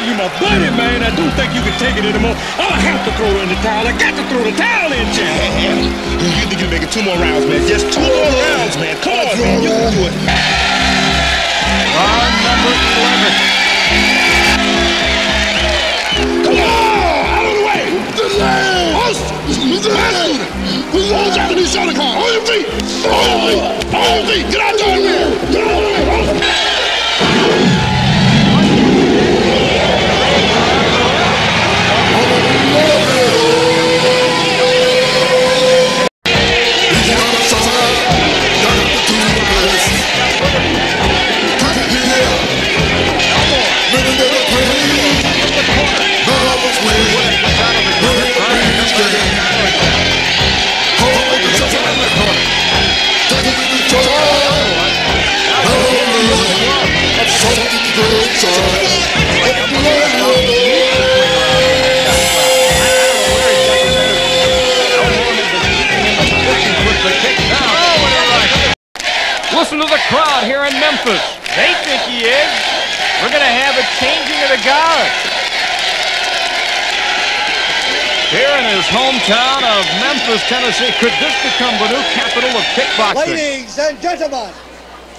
you my buddy, man. I do think you can take it anymore. I have to throw in the towel. I got to throw the towel in, champ. You think you can make it 2 more rounds, man? Just 2 more rounds, man. Come on, man. You can do it. Round number 11. Come on! Out of the way! The land! Who's the old Japanese Shotokan? On your feet! On your feet! On your feet! Get out there, man! Get out there! Listen to the crowd here in Memphis. They think he is. We're going to have a changing of the guard. Here in his hometown of Memphis, Tennessee, could this become the new capital of kickboxing? Ladies and gentlemen,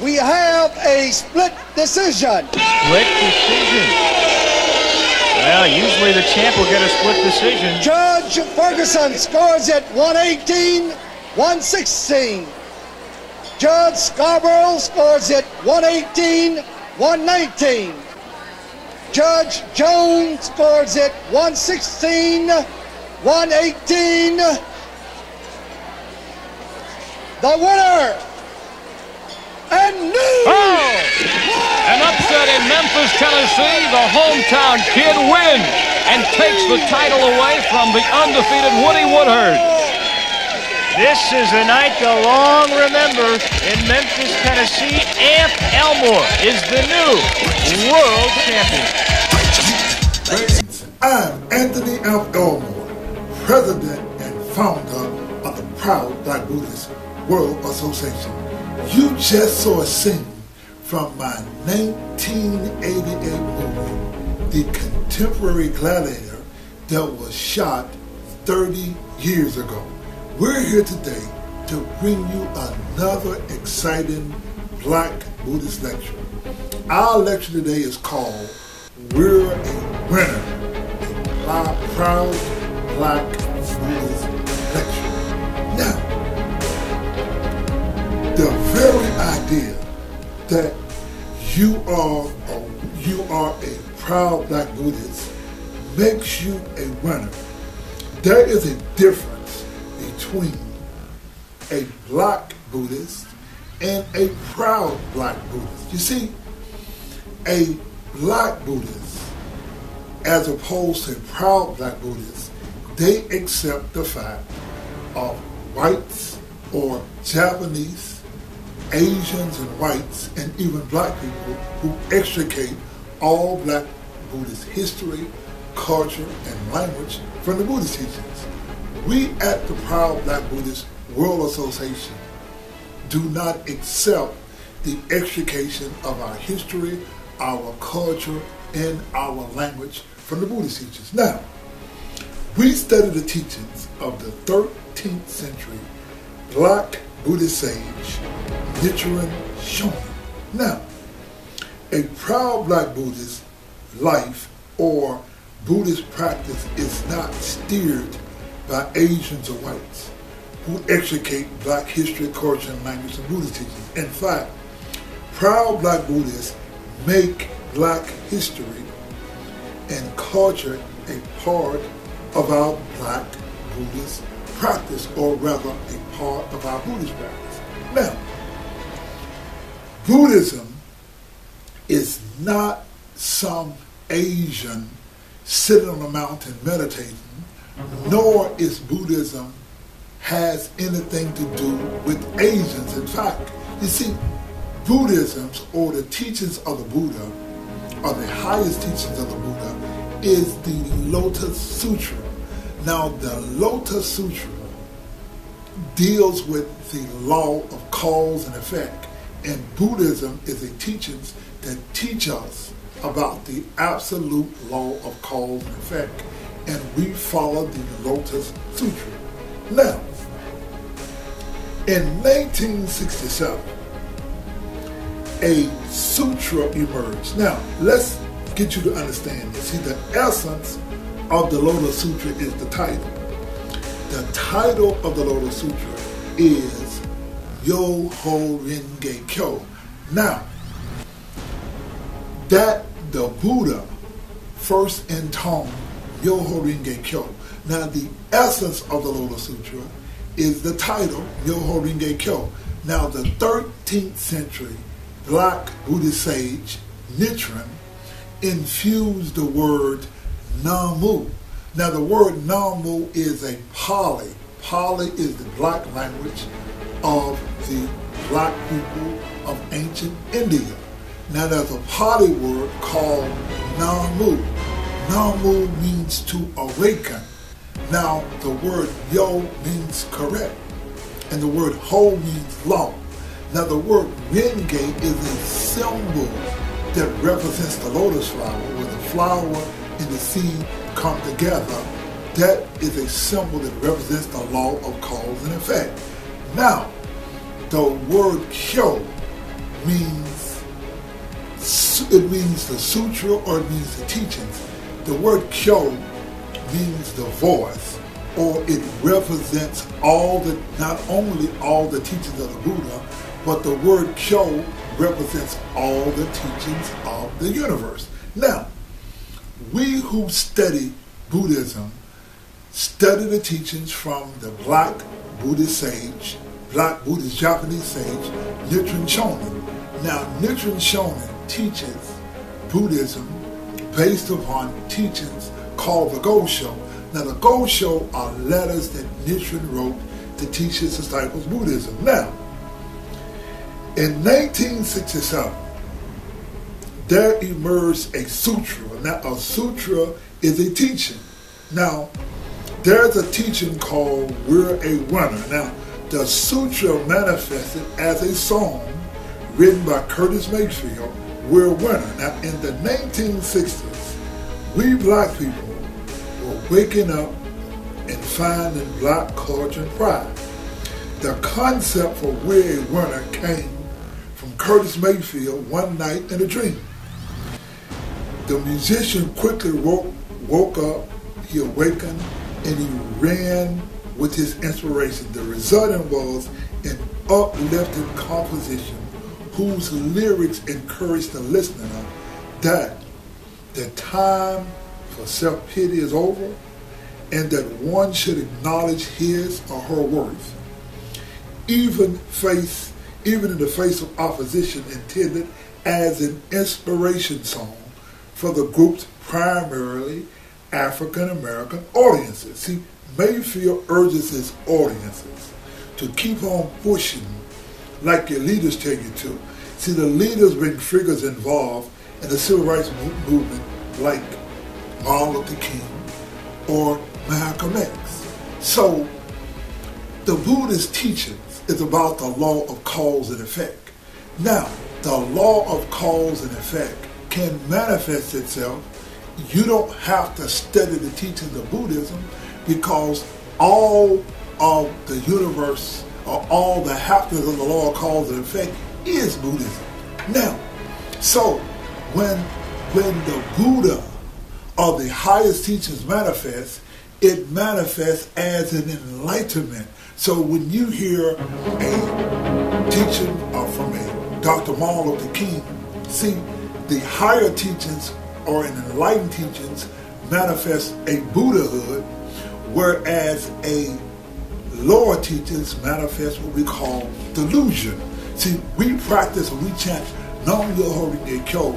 we have a split decision. Split decision. Well, usually the champ will get a split decision. Judge Ferguson scores it 118-116. Judge Scarborough scores it 118-119. Judge Jones scores it 116-118. The winner and new. An upset in Memphis, Tennessee. The hometown kid wins and takes the title away from the undefeated Woody Woodhurst. This is a night to long remember in Memphis, Tennessee. Amp Elmore is the new world champion. I'm Anthony Amp Elmore, president and founder of the Proud Black Buddhist World Association. You just saw a scene from my 1988 movie, The Contemporary Gladiator, that was shot 30 years ago. We're here today to bring you another exciting Black Buddhist lecture. Our lecture today is called We're a Winner, a Proud Black Buddhist lecture. Now, the very idea that you are a proud Black Buddhist makes you a winner. There is a difference between a Black Buddhist and a proud Black Buddhist. You see, a Black Buddhist, as opposed to a proud Black Buddhist, they accept the fact of whites or Japanese, Asians and whites, and even Black people who extricate all Black Buddhist history, culture, and language from the Buddhist teachings. We at the Proud Black Buddhist World Association do not accept the extrication of our history, our culture, and our language from the Buddhist teachings. Now, we study the teachings of the 13th century Black Buddhist sage, Nichiren. Now, a proud Black Buddhist life or Buddhist practice is not steered by Asians or whites who extricate Black history, culture, and language and Buddhist teachings. In fact, proud Black Buddhists make Black history and culture a part of our Black Buddhist practice, or rather a part of our Buddhist practice. Now, Buddhism is not some Asian sitting on a mountain meditating, nor is Buddhism has anything to do with Asians. In fact, you see, Buddhism, or the teachings of the Buddha, or the highest teachings of the Buddha, is the Lotus Sutra. Now, the Lotus Sutra deals with the law of cause and effect, and Buddhism is a teachings that teach us about the absolute law of cause and effect, and we follow the Lotus Sutra. Now, in 1967, a sutra emerged. Now, let's get you to understand this. See, the essence of the Lotus Sutra is the title. The title of the Lotus Sutra is Yo-Ho Renge Kyo. Now, that the Buddha first intoned Yo-Ho Renge Kyo. Now, the essence of the Lotus Sutra is the title, Yo-Ho Renge Kyo. Now, the 13th century Black Buddhist sage, Nichiren, infused the word Namu. Now, the word Namu is a Pali. Pali is the black language of the black people of ancient India. Now, there's a Pali word called Namu. Namu means to awaken. Now, the word Yo means correct, and the word Ho means law. Now, the word Renge is a symbol that represents the lotus flower, where the flower and the seed come together. That is a symbol that represents the law of cause and effect. Now, the word Kyo means the sutra, or it means the teachings. The word Kyo means the voice, or it represents not only all the teachings of the Buddha, but the word Kyo represents all the teachings of the universe. Now, we who study Buddhism study the teachings from the Black Buddhist sage, Black Buddhist Japanese sage, Nichiren Shonin. Now, Nichiren Shonin teaches Buddhism based upon teachings called the Gosho. Now, the Gosho are letters that Nichiren wrote to teach his disciples Buddhism. Now, in 1967, there emerged a sutra. Now, a sutra is a teaching. Now, there's a teaching called We're a Winner. Now, the sutra manifested as a song written by Curtis Mayfield, We're a Winner. Now, in the 1960s, we black people were waking up and finding black culture and pride. The concept for We're a Winner came from Curtis Mayfield one night in a dream. The musician quickly woke up, he awakened, and he ran with his inspiration. The result was an uplifting composition whose lyrics encouraged the listener that the time for self-pity is over and that one should acknowledge his or her worth. Even in the face of opposition, intended as an inspiration song for the group's primarily African-American audiences. See, Mayfield urges his audiences to keep on pushing like your leaders tell you to. See, the leaders bring figures involved in the civil rights movement like Martin Luther King or Malcolm X. So, the Buddhist teachings is about the law of cause and effect. Now, the law of cause and effect can manifest itself. You don't have to study the teachings of Buddhism, because all of the universe, or all the happenings of the law of cause and effect, is Buddhism. Now, so when the Buddha or the highest teachings manifest, it manifests as an enlightenment. So when you hear a teaching from a Dr. Martin Luther King, see, the higher teachings or an enlightened teachings manifest a Buddhahood, whereas a lower teachings manifest what we call delusion. See, we practice and we chant non-Yo-Ho Renge Kyo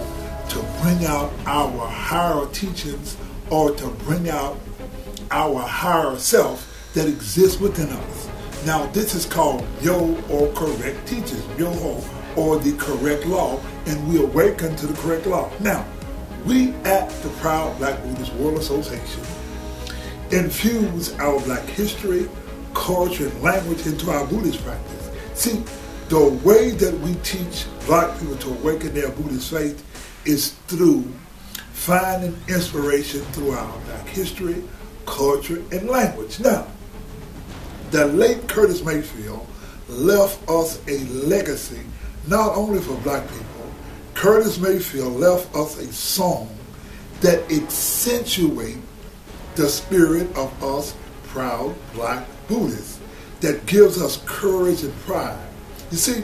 to bring out our higher teachings, or to bring out our higher self that exists within us. Now, this is called Yo, or correct teachings, Yo-Ho, or the correct law, and we awaken to the correct law. Now, we at the Proud Black Buddhist World Association infuse our black history, culture, and language into our Buddhist practice. See, the way that we teach black people to awaken their Buddhist faith is through finding inspiration throughout Black history, culture, and language. Now, the late Curtis Mayfield left us a legacy not only for Black people. Curtis Mayfield left us a song that accentuates the spirit of us proud Black Buddhists, that gives us courage and pride. You see,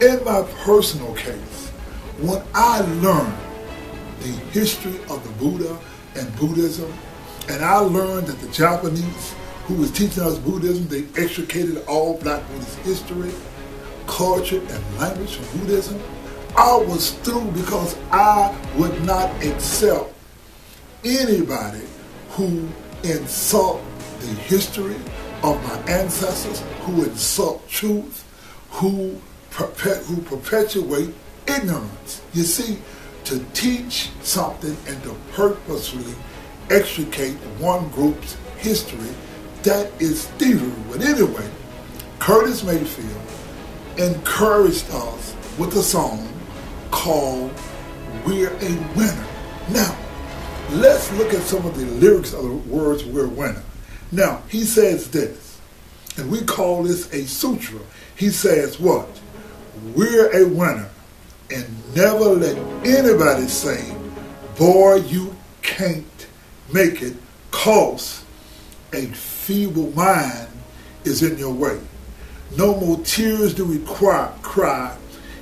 in my personal case, when I learned the history of the Buddha and Buddhism, and I learned that the Japanese who was teaching us Buddhism, they extricated all Black Buddhist history, culture, and language from Buddhism, I was through, because I would not accept anybody who insult the history of my ancestors, who insult truth, who perpetuate ignorance. You see, to teach something and to purposely extricate one group's history, that is thievery. But anyway, Curtis Mayfield encouraged us with a song called We're a Winner. Now, let's look at some of the lyrics of the words We're a Winner. Now, he says this, and we call this a sutra. He says what? We're a winner, and never let anybody say, boy, you can't make it, 'cause a feeble mind is in your way. No more tears do we cry,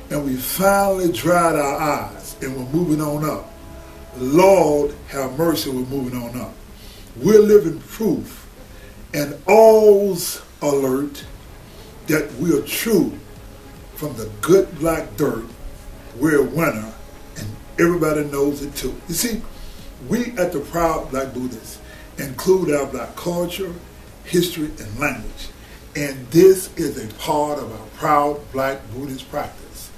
and we finally dried our eyes, and we're moving on up. Lord, have mercy, we're moving on up. We're living proof, and all's alert that we are true. From the good black dirt, we're a winner, and everybody knows it too. You see, we at the Proud Black Buddhists include our Black culture, history, and language. And this is a part of our Proud Black Buddhist practice.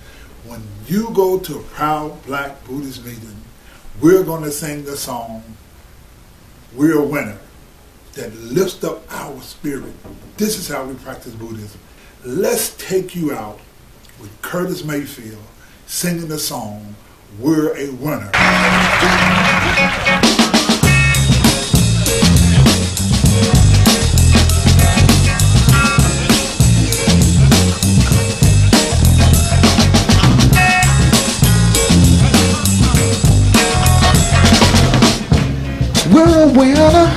When you go to a Proud Black Buddhist meeting, we're going to sing the song, We're a Winner, that lifts up our spirit. This is how we practice Buddhism. Let's take you out with Curtis Mayfield singing the song, We're a Winner. We're a winner,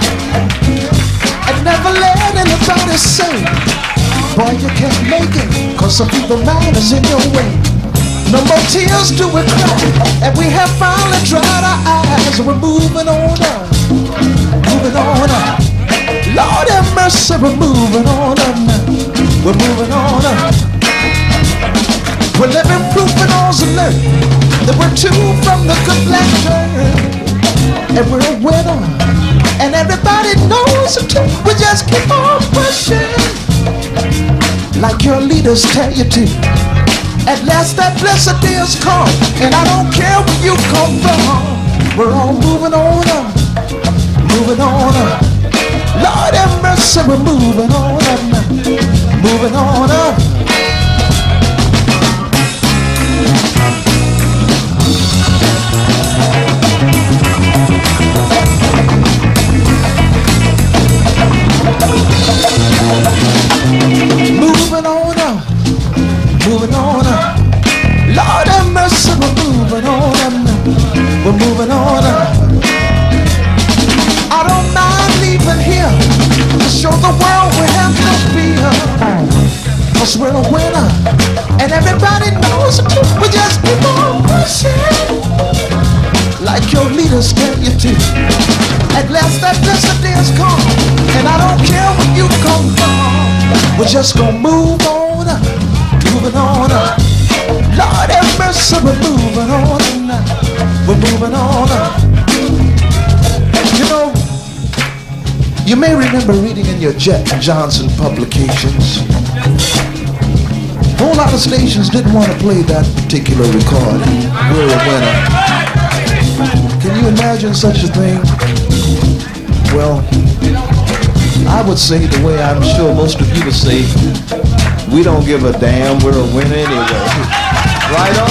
and never let anybody say, boy, you can't make it, 'cause some people mind is in your way. No more tears do we cry, and we have finally dried our eyes, and we're moving on up, moving on up. Lord have mercy, we're moving on up now, we're moving on up. We're living proof and all's alert that we're two from the good black church. And we're a winner, and everybody knows it too. We just keep on pushing, like your leaders tell you to. At last that blessed day has come, and I don't care where you come from. We're all moving on up, moving on up. Lord have mercy, we're moving on up now, moving on up. Moving on up, moving on up. Lord have mercy, we're moving on up now, we're moving on up. I don't mind leaving here to show the world we have no fear, 'cause we're a winner, and everybody knows it too. We just keep on pushing, like your leaders tell you to. At last that blessed day has come, and I don't care where you come from. We're just gonna move on up, moving on up. Lord have mercy, we're moving on up now, we're moving on up. You know, you may remember reading in your Jet Johnson publications, a whole lot of stations didn't want to play that particular recording, We're a Winner. Can you imagine such a thing? Well, I would say the way I'm sure most of you would say, we don't give a damn, we're a winner anyway. Right on?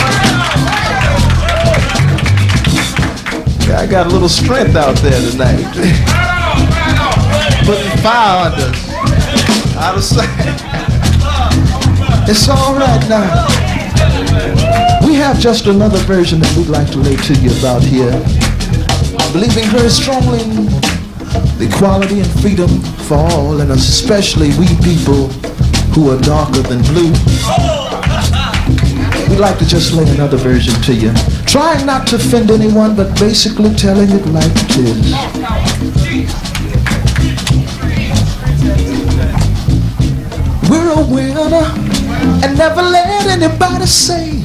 I got a little strength out there tonight. Putting fire under us. Out of sight. It's all right now. We have just another version that we'd like to lay to you about here. Believing very strongly in the equality and freedom for all, and especially we people who are darker than blue. We'd like to just lay another version to you. Trying not to offend anyone, but basically telling it like it is. We're a winner, and never let anybody say,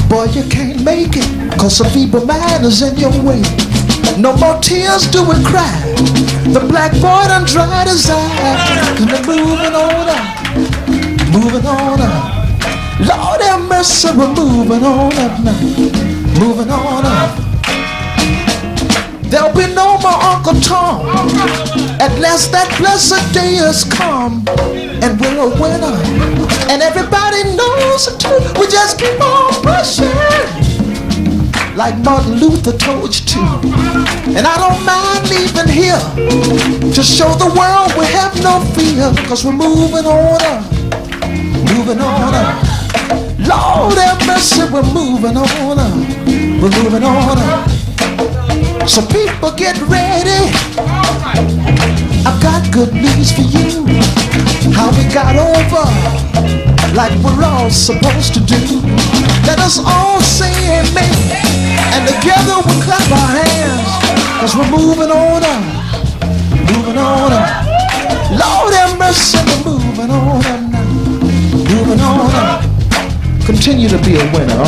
boy, you can't make it, cause a feeble man is in your way. No more tears do we cry. The black boy done dried his eyes. And we're moving on up, moving on up. Lord have mercy, we're moving on up now, moving on up. There'll be no more Uncle Tom, at last that blessed day has come. And we're a winner, and everybody knows it too. We just keep on pushing, like Martin Luther told you to. And I don't mind leaving here to show the world we have no fear, cause we're moving on up, moving on up. Lord have mercy, we're moving on up, we're moving on up. So people get ready, I've got good news for you. How we got over, like we're all supposed to do. Let us all say amen, and together we'll clap our hands, cause we're moving on up, moving on up. Lord have mercy, we're moving on up now, moving on up. Continue to be a winner.